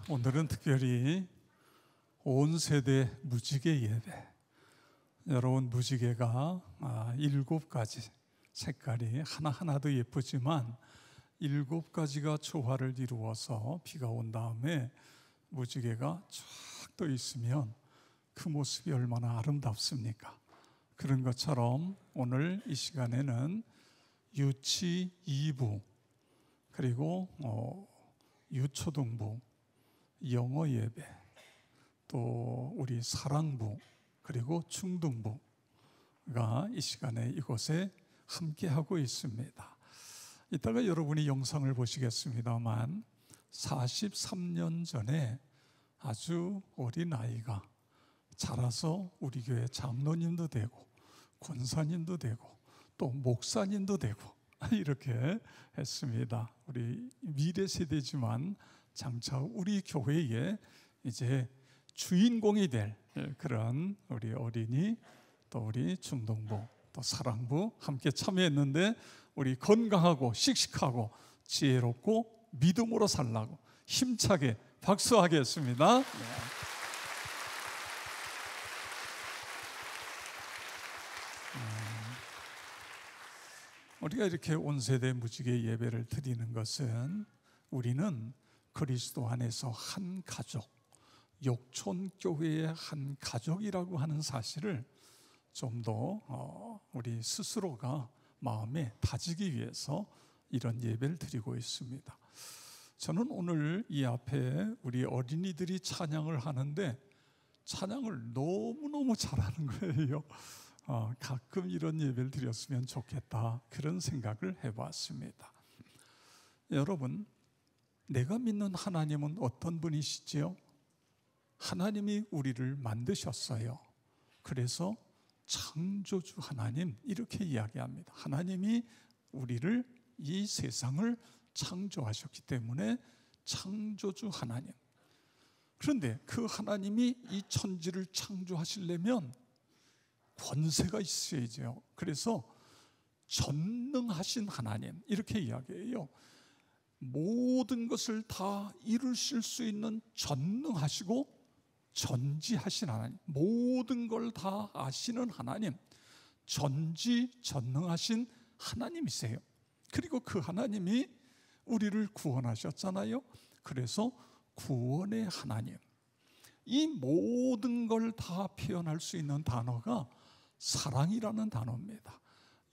오늘은 특별히 온 세대 무지개 예배. 여러분, 무지개가 7가지 색깔이 하나하나도 예쁘지만 7가지가 조화를 이루어서 비가 온 다음에 무지개가 쫙 떠 있으면 그 모습이 얼마나 아름답습니까? 그런 것처럼 오늘 이 시간에는 유치 2부 그리고 유초등부, 영어 예배, 또 우리 사랑부, 그리고 중등부가 이 시간에 이곳에 함께하고 있습니다. 이따가 여러분이 영상을 보시겠습니다만 43년 전에 아주 어린 아이가 자라서 우리 교회 장로님도 되고 권사님도 되고 또 목사님도 되고 이렇게 했습니다. 우리 미래 세대지만 장차 우리 교회에 이제 주인공이 될 그런 우리 어린이, 또 우리 중등부, 또 사랑부 함께 참여했는데 우리 건강하고 씩씩하고 지혜롭고 믿음으로 살라고 힘차게 박수하겠습니다. 네. 우리가 이렇게 온 세대 무지개 예배를 드리는 것은 우리는 그리스도 안에서 한 가족, 욕촌교회의 한 가족이라고 하는 사실을 좀 더 우리 스스로가 마음에 다지기 위해서 이런 예배를 드리고 있습니다. 저는 오늘 이 앞에 우리 어린이들이 찬양을 하는데 찬양을 너무너무 잘하는 거예요. 가끔 이런 예배를 드렸으면 좋겠다, 그런 생각을 해봤습니다. 여러분, 내가 믿는 하나님은 어떤 분이시지요? 하나님이 우리를 만드셨어요. 그래서 창조주 하나님 이렇게 이야기합니다. 하나님이 우리를, 이 세상을 창조하셨기 때문에 창조주 하나님. 그런데 그 하나님이 이 천지를 창조하시려면 권세가 있어야죠. 그래서 전능하신 하나님 이렇게 이야기해요. 모든 것을 다 이루실 수 있는 전능하시고 전지하신 하나님, 모든 걸 다 아시는 하나님, 전지전능하신 하나님이세요. 그리고 그 하나님이 우리를 구원하셨잖아요. 그래서 구원의 하나님, 이 모든 걸 다 표현할 수 있는 단어가 사랑이라는 단어입니다.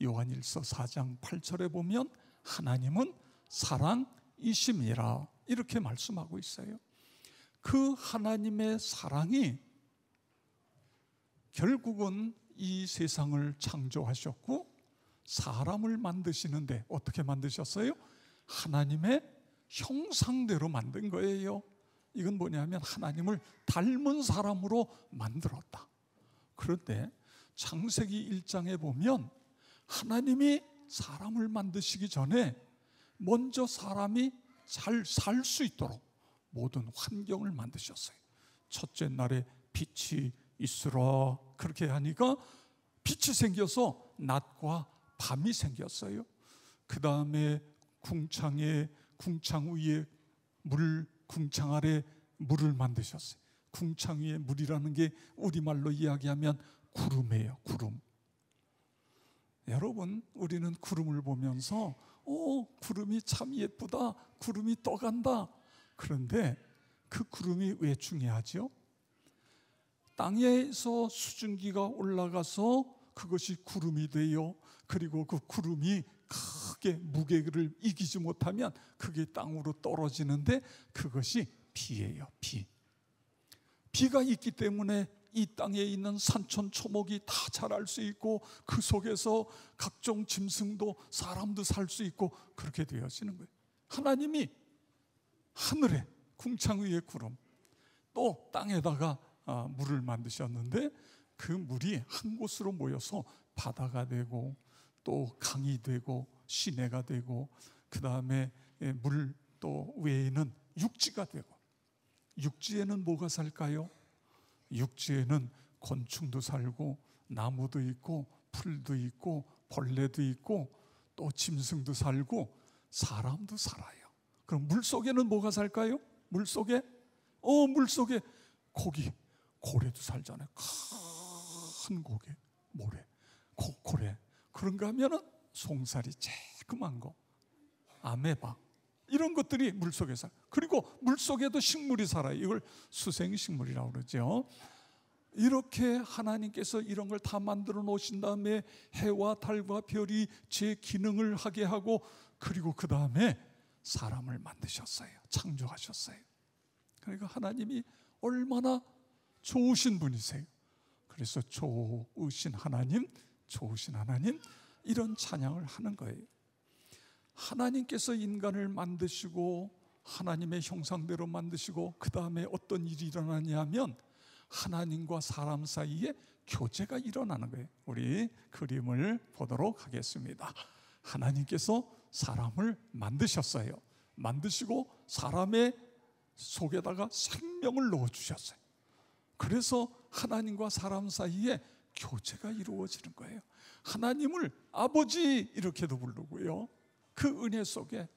요한일서 4장 8절에 보면 하나님은 사랑이심이라 이렇게 말씀하고 있어요. 그 하나님의 사랑이 결국은 이 세상을 창조하셨고 사람을 만드시는데 어떻게 만드셨어요? 하나님의 형상대로 만든 거예요. 이건 뭐냐면 하나님을 닮은 사람으로 만들었다. 그런데 창세기 1장에 보면 하나님이 사람을 만드시기 전에 먼저 사람이 잘 살 수 있도록 모든 환경을 만드셨어요. 첫째 날에 빛이 있으라 그렇게 하니까 빛이 생겨서 낮과 밤이 생겼어요. 그 다음에 궁창 위에 물, 궁창 아래 물을 만드셨어요. 궁창 위에 물이라는 게 우리말로 이야기하면 구름이에요. 구름. 여러분, 우리는 구름을 보면서 구름이 참 예쁘다, 구름이 떠간다. 그런데 그 구름이 왜 중요하죠? 땅에서 수증기가 올라가서 그것이 구름이 돼요. 그리고 그 구름이 크게 무게를 이기지 못하면 그게 땅으로 떨어지는데 그것이 비예요. 비가 있기 때문에 이 땅에 있는 산천 초목이 다 자랄 수 있고 그 속에서 각종 짐승도 사람도 살 수 있고 그렇게 되어지는 거예요. 하나님이 하늘에 궁창 위에 구름, 또 땅에다가 물을 만드셨는데 그 물이 한 곳으로 모여서 바다가 되고 또 강이 되고 시내가 되고 그 다음에 물 또 외에는 육지가 되고, 육지에는 뭐가 살까요? 육지에는 곤충도 살고 나무도 있고 풀도 있고 벌레도 있고 또 짐승도 살고 사람도 살아요. 그럼 물 속에는 뭐가 살까요? 물속에 물속에 고래도 살잖아요. 큰 모래, 고래. 그런가 하면은 송사리 쬐그만 거, 아메바, 이런 것들이 물속에 살아요. 그리고 물속에도 식물이 살아요. 이걸 수생식물이라고 그러죠. 이렇게 하나님께서 이런 걸 다 만들어 놓으신 다음에 해와 달과 별이 제 기능을 하게 하고, 그리고 그 다음에 사람을 만드셨어요. 창조하셨어요. 그러니까 하나님이 얼마나 좋으신 분이세요. 그래서 좋으신 하나님 이런 찬양을 하는 거예요. 하나님께서 인간을 만드시고 하나님의 형상대로 만드시고 그 다음에 어떤 일이 일어나냐면 하나님과 사람 사이에 교제가 일어나는 거예요. 우리 그림을 보도록 하겠습니다. 하나님께서 사람을 만드셨어요. 만드시고 사람의 속에다가 생명을 넣어주셨어요. 그래서 하나님과 사람 사이에 교제가 이루어지는 거예요. 하나님을 아버지 이렇게도 부르고요. 그 은혜 속에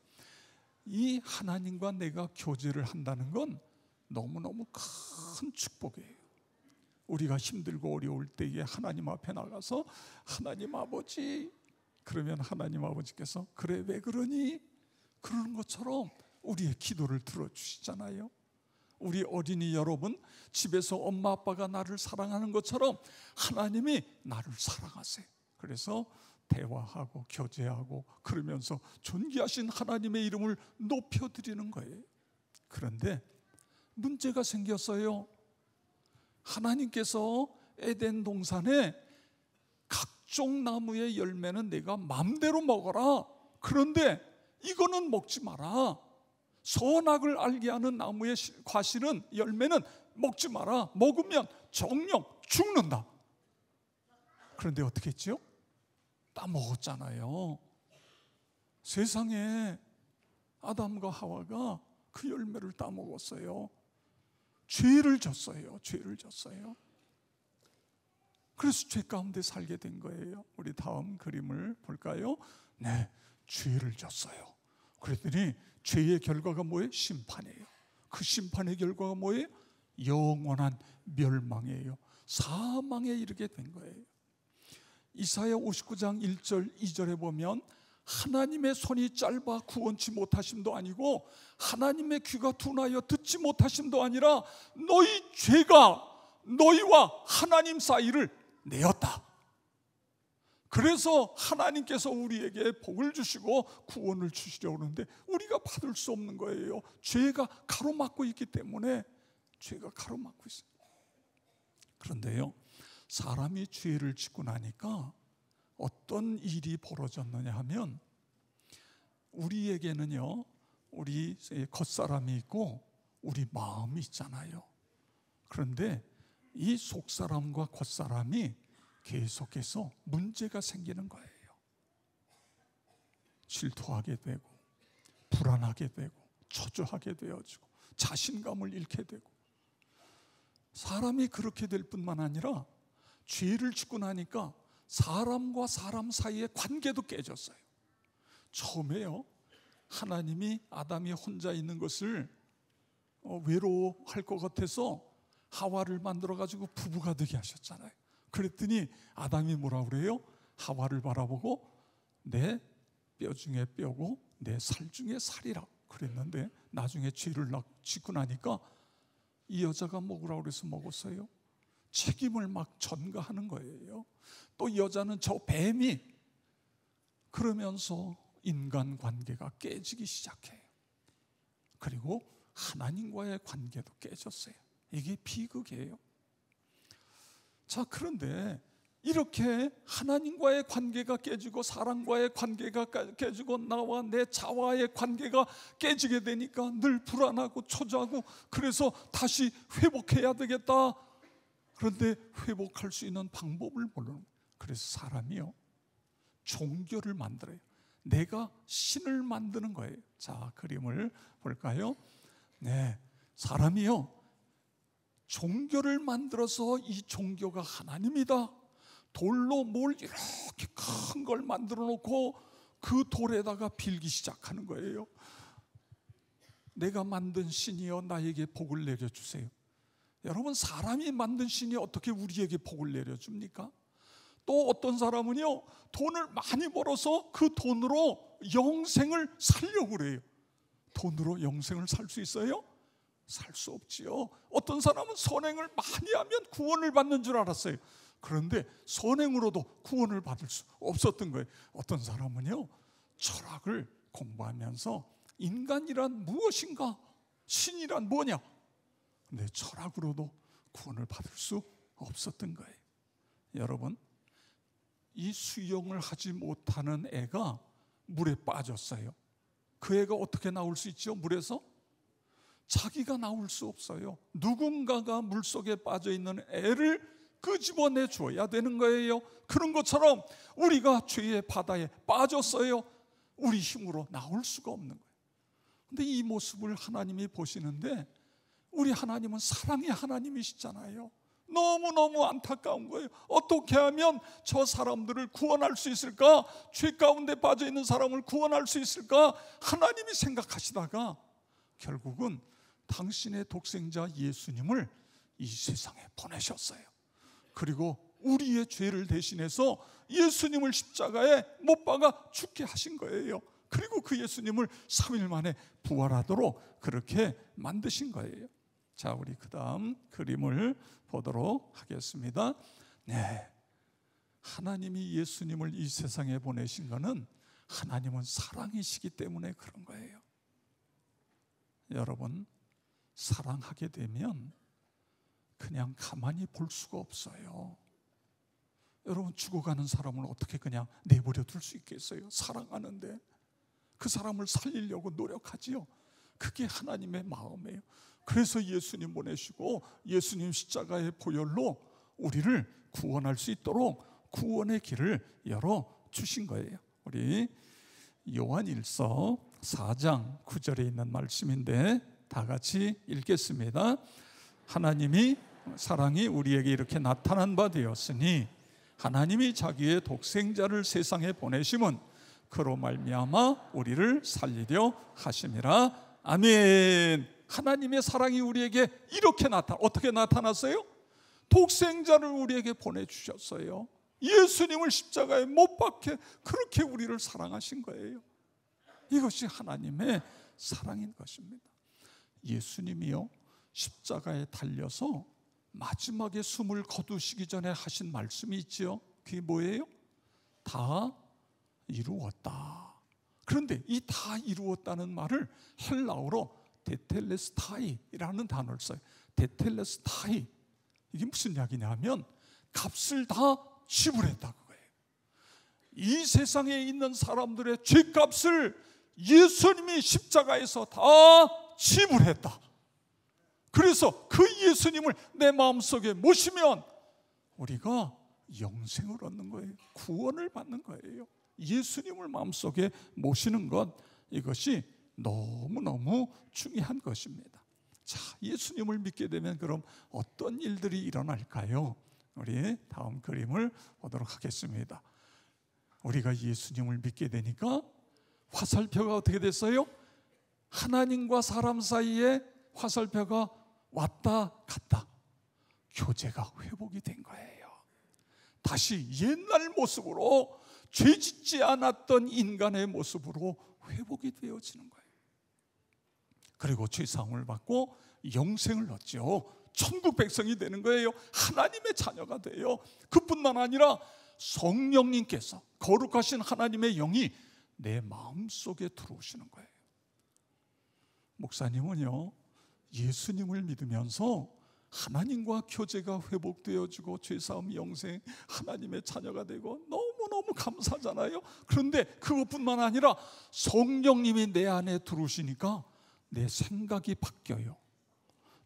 이 하나님과 내가 교제를 한다는 건 너무너무 큰 축복이에요. 우리가 힘들고 어려울 때에 하나님 앞에 나가서 하나님 아버지, 그러면 하나님 아버지께서 그래 왜 그러니? 그러는 것처럼 우리의 기도를 들어주시잖아요. 우리 어린이 여러분, 집에서 엄마 아빠가 나를 사랑하는 것처럼 하나님이 나를 사랑하세요. 그래서 대화하고 교제하고 그러면서 존귀하신 하나님의 이름을 높여드리는 거예요. 그런데 문제가 생겼어요. 하나님께서 에덴 동산에 각종 나무의 열매는 내가 맘대로 먹어라. 그런데 이거는 먹지 마라. 선악을 알게 하는 나무의 과실은, 열매는 먹지 마라. 먹으면 정령 죽는다. 그런데 어떻게 했죠? 따먹었잖아요. 세상에 아담과 하와가 그 열매를 따먹었어요. 죄를 졌어요. 그래서 죄 가운데 살게 된 거예요. 우리 다음 그림을 볼까요? 네, 죄를 졌어요. 그랬더니 죄의 결과가 뭐예요? 심판이에요. 그 심판의 결과가 뭐예요? 영원한 멸망이에요. 사망에 이르게 된 거예요. 이사야 59장 1절 2절에 보면 하나님의 손이 짧아 구원치 못하심도 아니고 하나님의 귀가 둔하여 듣지 못하심도 아니라 너희 죄가 너희와 하나님 사이를 내었다. 그래서 하나님께서 우리에게 복을 주시고 구원을 주시려고 하는데 우리가 받을 수 없는 거예요. 죄가 가로막고 있기 때문에. 죄가 가로막고 있어요. 그런데요, 사람이 죄를 짓고 나니까 어떤 일이 벌어졌느냐 하면 우리에게는요, 우리 겉사람이 있고 우리 마음이 있잖아요. 그런데 이 속사람과 겉사람이 계속해서 문제가 생기는 거예요. 질투하게 되고 불안하게 되고 초조하게 되어지고 자신감을 잃게 되고, 사람이 그렇게 될 뿐만 아니라 죄를 짓고 나니까 사람과 사람 사이의 관계도 깨졌어요. 처음에요, 하나님이 아담이 혼자 있는 것을 외로워할 것 같아서 하와를 만들어 가지고 부부가 되게 하셨잖아요. 그랬더니 아담이 뭐라고 그래요? 하와를 바라보고 내 뼈 중에 뼈고 내 살 중에 살이라 그랬는데, 나중에 죄를 짓고 나니까 이 여자가 먹으라고 그래서 먹었어요. 책임을 막 전가하는 거예요. 또 여자는 저 뱀이, 그러면서 인간관계가 깨지기 시작해요. 그리고 하나님과의 관계도 깨졌어요. 이게 비극이에요. 자, 그런데 이렇게 하나님과의 관계가 깨지고 사람과의 관계가 깨지고 나와 내 자와의 관계가 깨지게 되니까 늘 불안하고 초조하고, 그래서 다시 회복해야 되겠다. 그런데 회복할 수 있는 방법을 모르는 거예요. 그래서 사람이요, 종교를 만들어요. 내가 신을 만드는 거예요. 자, 그림을 볼까요? 네, 사람이요, 종교를 만들어서 이 종교가 하나님이다. 돌로 뭘 이렇게 큰 걸 만들어 놓고 그 돌에다가 빌기 시작하는 거예요. 내가 만든 신이여 나에게 복을 내려주세요. 여러분, 사람이 만든 신이 어떻게 우리에게 복을 내려줍니까? 또 어떤 사람은요, 돈을 많이 벌어서 그 돈으로 영생을 살려고 그래요. 돈으로 영생을 살 수 있어요? 살 수 없지요. 어떤 사람은 선행을 많이 하면 구원을 받는 줄 알았어요. 그런데 선행으로도 구원을 받을 수 없었던 거예요. 어떤 사람은요, 철학을 공부하면서 인간이란 무엇인가? 신이란 뭐냐? 근데 철학으로도 구원을 받을 수 없었던 거예요. 여러분, 이 수영을 하지 못하는 애가 물에 빠졌어요. 그 애가 어떻게 나올 수 있죠? 물에서? 자기가 나올 수 없어요. 누군가가 물속에 빠져있는 애를 끄집어내 줘야 되는 거예요. 그런 것처럼 우리가 죄의 바다에 빠졌어요. 우리 힘으로 나올 수가 없는 거예요. 근데 이 모습을 하나님이 보시는데, 우리 하나님은 사랑의 하나님이시잖아요. 너무너무 안타까운 거예요. 어떻게 하면 저 사람들을 구원할 수 있을까? 죄 가운데 빠져있는 사람을 구원할 수 있을까? 하나님이 생각하시다가 결국은 당신의 독생자 예수님을 이 세상에 보내셨어요. 그리고 우리의 죄를 대신해서 예수님을 십자가에 못 박아 죽게 하신 거예요. 그리고 그 예수님을 3일 만에 부활하도록 그렇게 만드신 거예요. 자, 우리 그 다음 그림을 보도록 하겠습니다. 네, 하나님이 예수님을 이 세상에 보내신 것은 하나님은 사랑이시기 때문에 그런 거예요. 여러분, 사랑하게 되면 그냥 가만히 볼 수가 없어요. 여러분, 죽어가는 사람을 어떻게 그냥 내버려 둘 수 있겠어요? 사랑하는데 그 사람을 살리려고 노력하지요. 그게 하나님의 마음이에요. 그래서 예수님 보내시고 예수님 십자가의 보혈로 우리를 구원할 수 있도록 구원의 길을 열어주신 거예요. 우리 요한일서 4장 9절에 있는 말씀인데 다 같이 읽겠습니다. 하나님이 사랑이 우리에게 이렇게 나타난 바 되었으니 하나님이 자기의 독생자를 세상에 보내심은 그로 말미암아 우리를 살리려 하심이라. 아멘. 하나님의 사랑이 우리에게 이렇게 어떻게 나타났어요? 독생자를 우리에게 보내주셨어요. 예수님을 십자가에 못 박혀 그렇게 우리를 사랑하신 거예요. 이것이 하나님의 사랑인 것입니다. 예수님이요, 십자가에 달려서 마지막에 숨을 거두시기 전에 하신 말씀이 있지요. 그게 뭐예요? 다 이루었다. 그런데 이 다 이루었다는 말을 헬라어로 데텔레스타이라는 단어를 써요. 데텔레스타이. 이게 무슨 이야기냐 하면 값을 다 지불했다고 거예요. 이 세상에 있는 사람들의 죄값을 예수님이 십자가에서 다 지불했다. 그래서 그 예수님을 내 마음속에 모시면 우리가 영생을 얻는 거예요. 구원을 받는 거예요. 예수님을 마음속에 모시는 것, 이것이 너무너무 중요한 것입니다. 자, 예수님을 믿게 되면 그럼 어떤 일들이 일어날까요? 우리 다음 그림을 보도록 하겠습니다. 우리가 예수님을 믿게 되니까 화살표가 어떻게 됐어요? 하나님과 사람 사이에 화살표가 왔다 갔다, 교제가 회복이 된 거예요. 다시 옛날 모습으로, 죄 짓지 않았던 인간의 모습으로 회복이 되어지는 거예요. 그리고 죄사함을 받고 영생을 얻죠. 천국 백성이 되는 거예요. 하나님의 자녀가 돼요. 그뿐만 아니라 성령님께서, 거룩하신 하나님의 영이 내 마음속에 들어오시는 거예요. 목사님은요, 예수님을 믿으면서 하나님과 교제가 회복되어지고 죄사함, 영생, 하나님의 자녀가 되고 너무너무 감사하잖아요. 그런데 그것뿐만 아니라 성령님이 내 안에 들어오시니까 내 생각이 바뀌어요.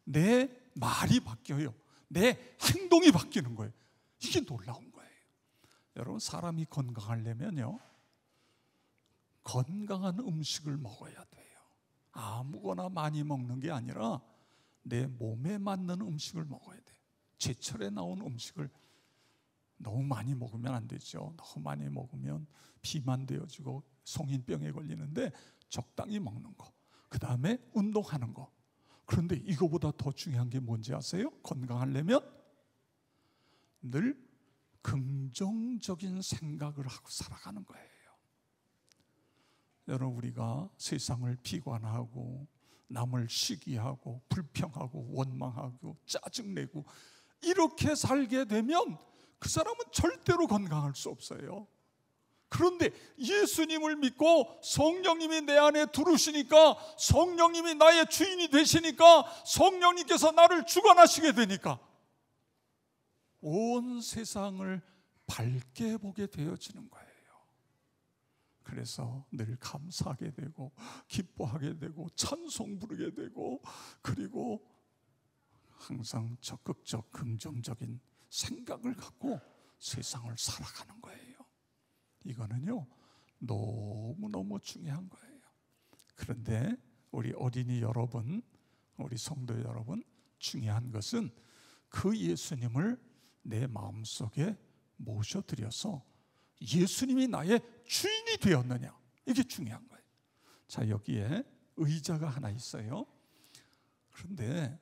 내 말이 바뀌어요. 내 행동이 바뀌는 거예요. 이게 놀라운 거예요. 여러분, 사람이 건강하려면요, 건강한 음식을 먹어야 돼요. 아무거나 많이 먹는 게 아니라 내 몸에 맞는 음식을 먹어야 돼요. 제철에 나온 음식을 너무 많이 먹으면 안 되죠. 너무 많이 먹으면 비만 되어지고 성인병에 걸리는데 적당히 먹는 거. 그 다음에 운동하는 거. 그런데 이거보다 더 중요한 게 뭔지 아세요? 건강하려면 늘 긍정적인 생각을 하고 살아가는 거예요. 여러분, 우리가 세상을 비관하고 남을 시기하고 불평하고 원망하고 짜증내고 이렇게 살게 되면 그 사람은 절대로 건강할 수 없어요. 그런데 예수님을 믿고 성령님이 내 안에 들어오시니까, 성령님이 나의 주인이 되시니까, 성령님께서 나를 주관하시게 되니까 온 세상을 밝게 보게 되어지는 거예요. 그래서 늘 감사하게 되고 기뻐하게 되고 찬송 부르게 되고, 그리고 항상 적극적 긍정적인 생각을 갖고 세상을 살아가는 거예요. 이거는요 너무너무 중요한 거예요. 그런데 우리 어린이 여러분, 우리 성도 여러분, 중요한 것은 그 예수님을 내 마음속에 모셔드려서 예수님이 나의 주인이 되었느냐, 이게 중요한 거예요. 자, 여기에 의자가 하나 있어요. 그런데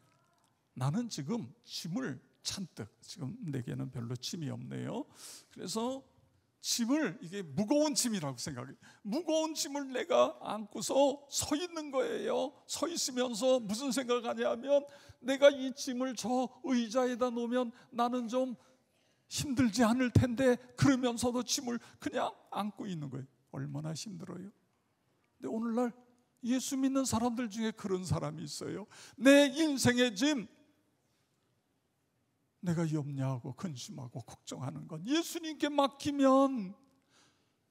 나는 지금 짐을 잔뜩, 지금 내게는 별로 짐이 없네요. 그래서 짐을, 이게 무거운 짐이라고 생각해요. 무거운 짐을 내가 안고서 서 있는 거예요. 서 있으면서 무슨 생각을 하냐면, 내가 이 짐을 저 의자에다 놓으면 나는 좀 힘들지 않을 텐데, 그러면서도 짐을 그냥 안고 있는 거예요. 얼마나 힘들어요. 근데 오늘날 예수 믿는 사람들 중에 그런 사람이 있어요. 내 인생의 짐, 내가 염려하고 근심하고 걱정하는 건 예수님께 맡기면,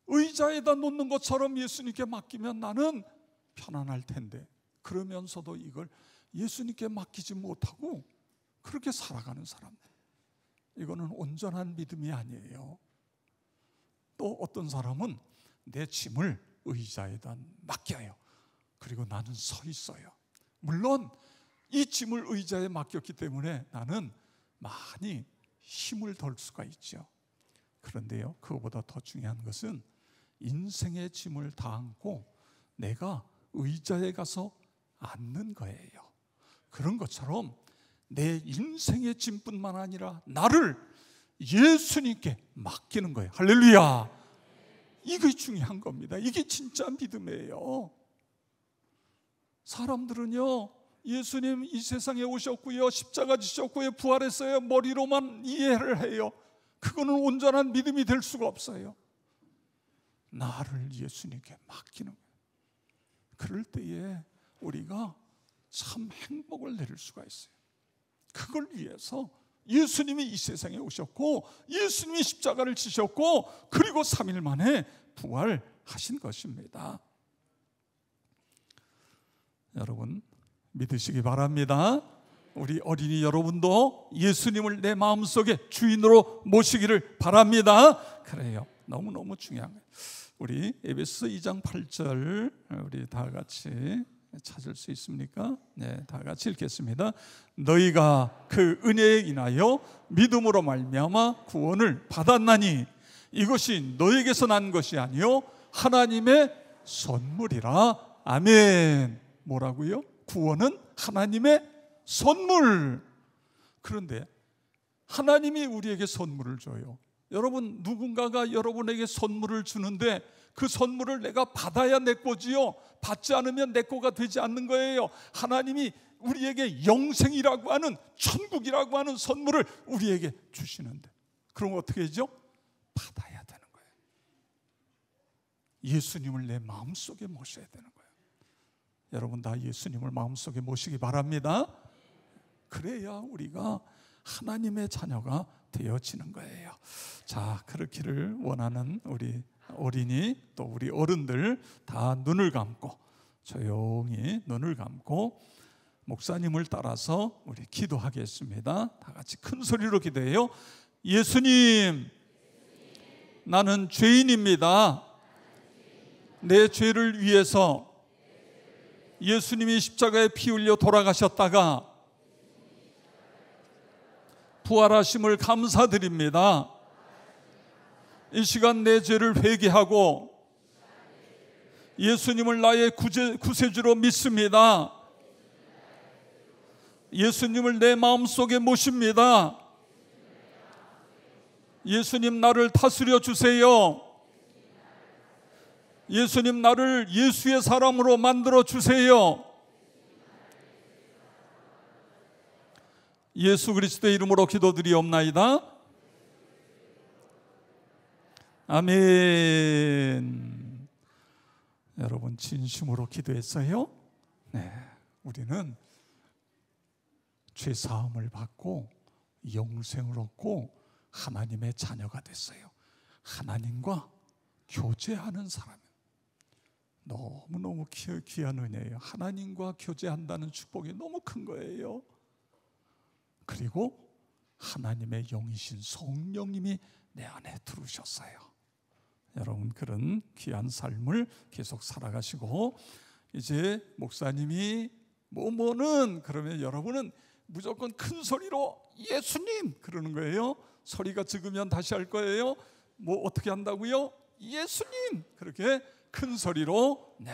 의자에다 놓는 것처럼 예수님께 맡기면 나는 편안할 텐데, 그러면서도 이걸 예수님께 맡기지 못하고 그렇게 살아가는 사람들, 이거는 온전한 믿음이 아니에요. 또 어떤 사람은 내 짐을 의자에다 맡겨요. 그리고 나는 서 있어요. 물론 이 짐을 의자에 맡겼기 때문에 나는 많이 힘을 덜 수가 있죠. 그런데요, 그거보다 더 중요한 것은 인생의 짐을 다 안고 내가 의자에 가서 앉는 거예요. 그런 것처럼 내 인생의 짐뿐만 아니라 나를 예수님께 맡기는 거예요. 할렐루야. 이게 중요한 겁니다. 이게 진짜 믿음이에요. 사람들은요, 예수님 이 세상에 오셨고요, 십자가 지셨고요, 부활했어요, 머리로만 이해를 해요. 그거는 온전한 믿음이 될 수가 없어요. 나를 예수님께 맡기는 거예요. 그럴 때에 우리가 참 행복을 내릴 수가 있어요. 그걸 위해서 예수님이 이 세상에 오셨고, 예수님이 십자가를 지셨고, 그리고 3일 만에 부활하신 것입니다. 여러분, 믿으시기 바랍니다. 우리 어린이 여러분도 예수님을 내 마음속에 주인으로 모시기를 바랍니다. 그래요. 너무너무 중요한 거예요. 우리 에베소 2장 8절 우리 다 같이 찾을 수 있습니까? 네, 다 같이 읽겠습니다. 너희가 그 은혜에 인하여 믿음으로 말미암아 구원을 받았나니 이것이 너희에게서 난 것이 아니요 하나님의 선물이라. 아멘. 뭐라고요? 구원은 하나님의 선물. 그런데 하나님이 우리에게 선물을 줘요. 여러분, 누군가가 여러분에게 선물을 주는데 그 선물을 내가 받아야 내 거지요. 받지 않으면 내 거가 되지 않는 거예요. 하나님이 우리에게 영생이라고 하는, 천국이라고 하는 선물을 우리에게 주시는데, 그럼 어떻게 하죠? 받아야 되는 거예요. 예수님을 내 마음속에 모셔야 되는 거예요. 여러분 다 예수님을 마음속에 모시기 바랍니다. 그래야 우리가 하나님의 자녀가 되어지는 거예요. 자, 그렇기를 원하는 우리 어린이, 또 우리 어른들 다 눈을 감고, 조용히 눈을 감고 목사님을 따라서 우리 기도하겠습니다. 다 같이 큰 소리로 기도해요. 예수님, 나는 죄인입니다. 내 죄를 위해서 예수님이 십자가에 피 흘려 돌아가셨다가 부활하심을 감사드립니다. 이 시간 내 죄를 회개하고 예수님을 나의 구세주로 믿습니다. 예수님을 내 마음속에 모십니다. 예수님 나를 다스려 주세요. 예수님 나를 예수의 사람으로 만들어 주세요. 예수 그리스도의 이름으로 기도드리옵나이다. 아멘. 여러분 진심으로 기도했어요? 네, 우리는 죄 사함을 받고 영생을 얻고 하나님의 자녀가 됐어요. 하나님과 교제하는 사람, 너무너무 귀한 은혜예요. 하나님과 교제한다는 축복이 너무 큰 거예요. 그리고 하나님의 영이신 성령님이 내 안에 들어오셨어요. 여러분 그런 귀한 삶을 계속 살아가시고, 이제 목사님이 뭐는 그러면 여러분은 무조건 큰 소리로 예수님 그러는 거예요. 소리가 적으면 다시 할 거예요. 뭐 어떻게 한다고요? 예수님 그렇게 큰 소리로. 네.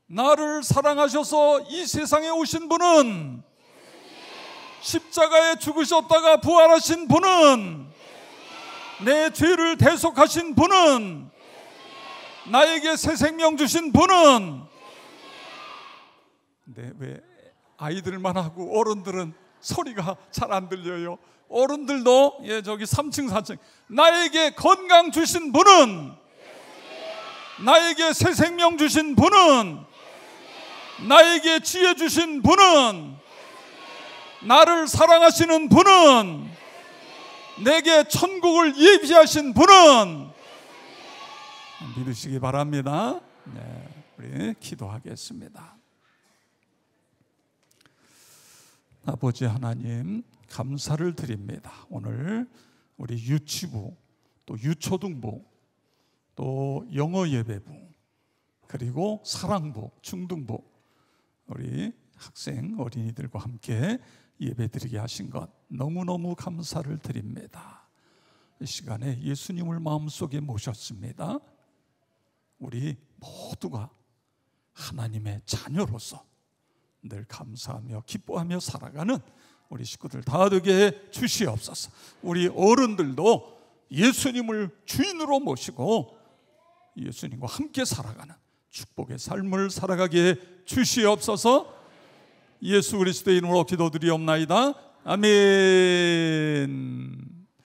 나를 사랑하셔서 이 세상에 오신 분은, 십자가에 죽으셨다가 부활하신 분은, 내 죄를 대속하신 분은, 나에게 새 생명 주신 분은. 네, 왜 아이들만 하고 어른들은 소리가 잘 안 들려요? 어른들도 저기 3층 4층 나에게 건강 주신 분은, 나에게 새 생명 주신 분은, 나에게 지혜 주신 분은, 나를 사랑하시는 분은, 내게 천국을 예비하신 분은. 믿으시기 바랍니다. 네, 우리 기도하겠습니다. 아버지 하나님 감사를 드립니다. 오늘 우리 유치부, 또 유초등부, 또 영어 예배부, 그리고 사랑부, 중등부, 우리 학생 어린이들과 함께 예배드리게 하신 것 너무너무 감사를 드립니다. 이 시간에 예수님을 마음속에 모셨습니다. 우리 모두가 하나님의 자녀로서 늘 감사하며 기뻐하며 살아가는 우리 식구들 다 되게 해 주시옵소서. 우리 어른들도 예수님을 주인으로 모시고 예수님과 함께 살아가는 축복의 삶을 살아가게 해 주시옵소서. 예수 그리스도의 이름으로 기도드리옵나이다. 아멘.